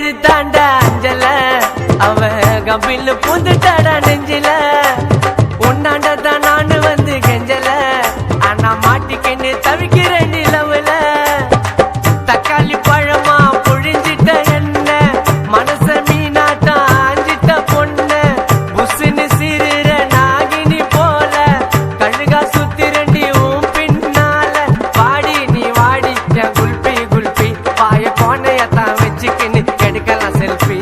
பேரு தாண்டா அஞ்சல, அவ கம்பில் பூந்துட்டாடா நெஞ்சில. உன்னாண்டதான் நானு வந்து கெஞ்சல, ஆனா மாட்டிக்கின்னு தவிக்கிறேன் நிலவுல. தக்காளி பழமா புழிஞ்சிட்ட என்ன, மனச மீனாட்டா ஆஞ்சிட்ட பொண்ண. புசுன்னு சிறுற நாகினி போல, கழுகா சுத்தி ரெண்டி உன் பின்னால. வாடி நீ வாடி என் குல்பி குல்பி, பாய கோனையத்தான் வச்சுக்கின்னு எடுக்கலாம் செல்ஃபி.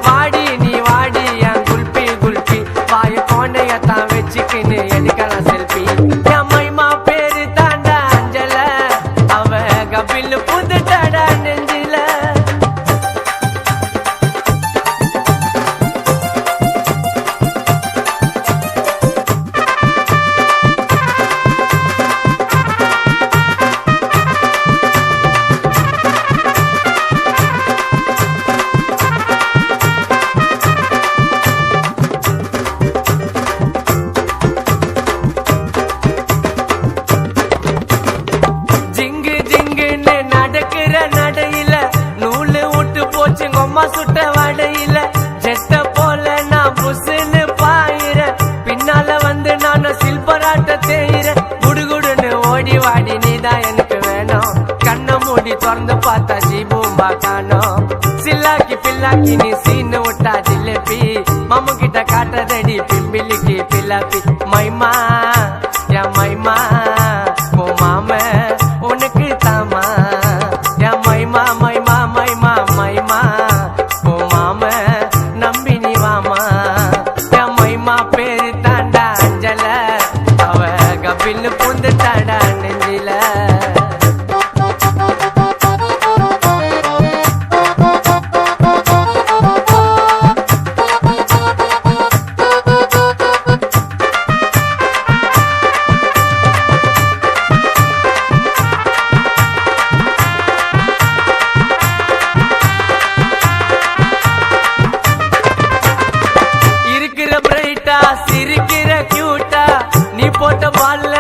வாடி நீ வாடி என் குல்பி குல்பி, பாய கோனையத்தான் வச்சுக்கின்னு எடுக்கலாம் செல்ஃபி. என் மைமா பேரு தாண்டா அஞ்சல, அவ கபில் புதுட்டாடா நெஞ்சில. ஜிங்கு ஜிங்குன்னு நடக்கிற நடையில, நூலு விட்டு போச்சு கொம்மா சுட்ட வடையில. ஜெட்ட போல நான் புசுன்னு பாயிர, பின்னால வந்து நானும் சில்பராட்ட தேயிற. குடுகுடுன்னு ஓடி வாடி நீதான் எனக்கு வேணும், கண்ணை மூடி திறந்து பார்த்தா ஜீபூம்பா காணோம். சில்லாக்கி பில்லாக்கி நீ சீனு விட்டா ஜிலேபி, மாமு கிட்ட காட்டுறதடி பிம்பிலிக்கு பில்லாப்பி. மைமா என் மைமா ஓ மாம உனக்கு தாமா, என் மைமா மைமா மைமா மைமா ஓ மாம நம்பி நீ வாமா. என் மைமா பேரு தாண்டா அஞ்சல, அவ கபில் பூந்து தாண்டா நெஞ்சில. இருக்கிற பிரைட்டா சிரிக்கிற கியூட்டா, நீ போட்ட பால்ல